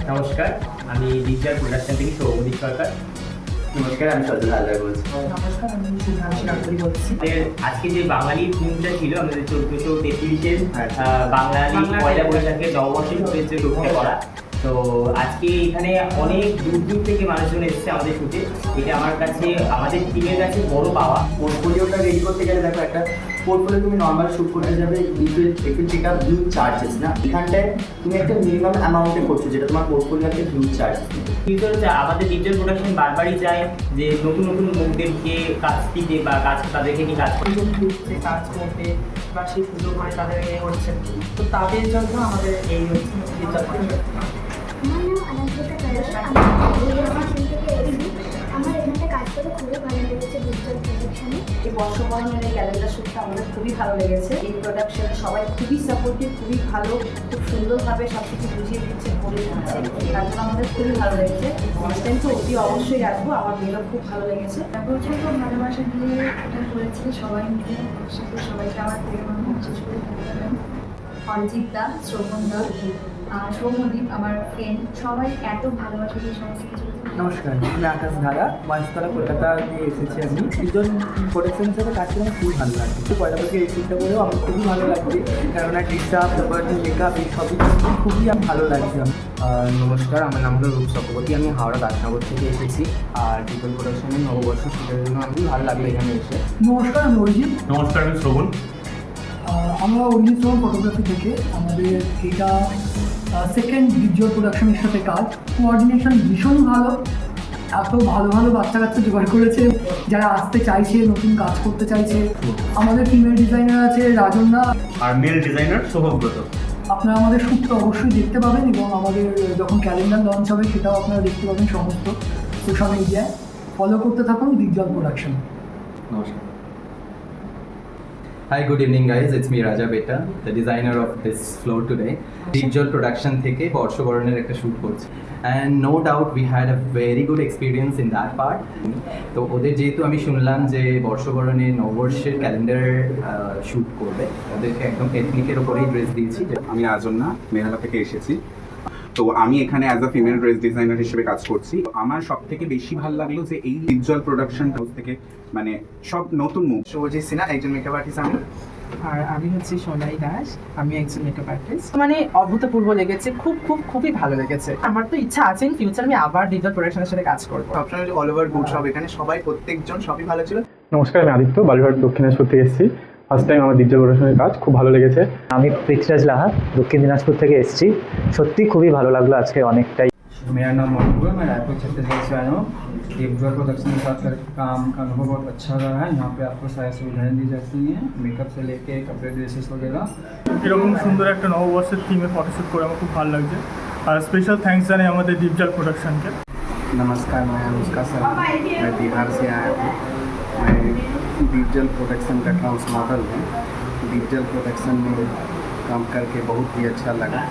নমস্কার, আমি digital production থেকে সৌমদীপ সরকার। নমস্কার, আমি সজল হালদার বলছি। নমস্কার, আমি শুভ্রাংশী নাগপুরি বলছি। আমাদের আজকে যে বাঙালি থিমটা ছিল আমাদের 1433-এর বাঙালি পয়লা বৈশাখের নববর্ষের শুভেচ্ছা রক্ষা করা। তো আজকে এখানে অনেক দূর দূর থেকে মানুষজন এসেছে আমাদের শুটে। এটা আমার কাছে, আমাদের টিমের কাছে বড় পাওয়া। পোর্টফোলিওটা রেডি করতে গেলে দেখো, একটা পোর্টফোলিও তুমি নর্মাল শুট করতে যাবে, it will take up huge charges না। এখানটায় তুমি একটা মিনিমাম অ্যামাউন্টে করছো, যেটা তোমার পোর্টফোলিও একটা হিউজ চার্জ। আমাদের ডিজিটাল প্রোডাকশন বারবারই চায় যে নতুন নতুন মুখদেরকে কাজ দিতে বা তাদেরকে নিয়ে কাজ করতে, যে কাজ করতে বা সেই সুযোগ মানে তাদের হচ্ছে, তো তাদের জন্য আমাদের এই হচ্ছে ডিজিটাল প্রোডাকশন। আমার এখানটা কাজ করে খুবই ভালো লেগেছে ডিজিটাল প্রোডাকশনে। এই বর্ষবরণের এই ক্যালেন্ডার শ্যুটটা আমাদের খুবই ভালো লেগেছে। এই প্রোডাকশনে সবাই খুবই সাপোর্টিভ, খুবই ভালো, খুব সুন্দরভাবে সব কিছু বুঝিয়ে দিচ্ছে, করে দিচ্ছে। তার জন্য আমাদের খুবই ভালো লেগেছে। নেক্সট টাইম তো অতি অবশ্যই আসবো, আমার মেয়েরও খুব ভালো লেগেছে। প্রচণ্ড ভালোবাসা দিয়ে এটা করেছে সবাই মিলে, একসাথে সবাইকে আমার প্রিয় মানুষ বিশেষ করে ধন্যবাদ। অরিজিৎ দা, শ্রবণ দা, সৌমদীপ আমার ফ্রেন্ড, সবাই এত ভালোবাসা দিয়ে সমস্ত কিছু। নমস্কার, আমি আকাশ ধারা, মহেশতলা কলকাতা দিয়ে এসেছি। আমি দুজন প্রোডাকশনের সাথে কাজ করে আমার খুবই ভালো লাগছে। তো পয়লা বছর এই শুটটা করেও আমার খুবই ভালো লাগছে, কেননা ডিসআপ, তারপর মেকআপ, এই সবই খুবই ভালো লাগছে। নমস্কার, আমার নাম হলো রূপ চক্রবর্তী। আমি হাওড়া দাসনগর থেকে এসেছি। আর ডিজিটাল প্রোডাকশনের নববর্ষ শুটের জন্য আমি ভালো লাগলো এখানে এসে। নমস্কার, আমি অরিজিৎ। নমস্কার, আমি শ্রবণ। আমরা অরিজিৎ শ্রবণ ফটোগ্রাফি থেকে। আমাদের এটা সেকেন্ড ভিজুয়াল প্রোডাকশনের সাথে কাজ। কোঅর্ডিনেশন ভীষণ ভালো, এত ভালো ভালো বাচ্চা কাচ্চা জোগাড় করেছে যারা আসতে চাইছে, নতুন কাজ করতে চাইছে। আমাদের ফিমেল ডিজাইনার আছে রাজন্না, আর মেল ডিজাইনার সৌভাগ্যত। আপনারা আমাদের শ্যুটটা অবশ্যই দেখতে পাবেন, এবং আমাদের যখন ক্যালেন্ডার লঞ্চ হবে সেটাও আপনারা দেখতে পাবেন সমস্ত সোশ্যাল মিডিয়ায়। ফলো করতে থাকুন ভিজুয়াল প্রোডাকশন। নমস্কার। Hi, good evening guys. It's me Raja Beta, the designer of this floor today. Digital production থেকে বর্ষবরণের একটা শ্যুট করছি। And no doubt we had a very good experience in that part. তো ওদের যেহেতু আমি শুনলাম যে বর্ষবরণের নববর্ষের ক্যালেন্ডার শ্যুট করবে, ওদেরকে একদম এথনিকের ওপরেই ড্রেস দিয়েছি। আমি রাজন্না, মেঘালয় থেকে এসেছি। তো আমি এখানে as a female dress designer হিসেবে কাজ করছি। আমার সব থেকে বেশি ভালো লাগলো যে এই ভিজুয়াল প্রোডাকশন হাউস থেকে মানে সব নতুন মুখ। শুভজিৎ সিনহা, একজন মেকআপ আর্টিস্ট আমি। আর আমি হচ্ছি সোনাই দাস, আমি একজন মেকআপ আর্টিস্ট। মানে অভূতপূর্ব লেগেছে, খুবই ভালো লেগেছে। আমার তো ইচ্ছা আছে ইন ফিউচার আমি আবার ডিজিটাল প্রোডাকশনের সাথে কাজ করবো। সবসময় অল ওভার গুড, সব এখানে সবাই প্রত্যেকজন সবই ভালো ছিল। নমস্কার, আমি আদিত্য, বালুরঘাট দক্ষিণেশ্বর থেকে এসেছি। ফার্স্ট টাইম আমার ডিজিটাল প্রোডাকশনের কাজ খুব ভালো লেগেছে। আমি পৃথ্বীরাজ লাহা, দক্ষিণ দিনাজপুর থেকে এসেছি। সত্যি খুবই ভালো লাগলো আজকে অনেকটাই। मेरा नाम मधुकर, मैं रायपुर छत्तीसगढ़ से आया हूँ। विजुअल प्रोडक्शन के साथ करके काम का अनुभव बहुत अच्छा रहा है। यहाँ पे आपको सारी सुविधाएं दी जाती हैं, मेकअप से लेके कपड़े, ड्रेसेस वगैरह। এরকম সুন্দর একটা নববর্ষের থিমে ফটোশ্যুট করে আমার খুব ভালো লাগছে। আর স্পেশাল থ্যাঙ্কস জানাই আমাদের ডিজিটাল প্রোডাকশনকে। नमस्कार, मैं अनुष्का सर, मैं बिहार से आया हूँ। मैं डिजिटल प्रोडक्शन का ट्रांस मॉडल हूँ। डिजिटल प्रोडक्शन में काम करके बहुत ही अच्छा लगा।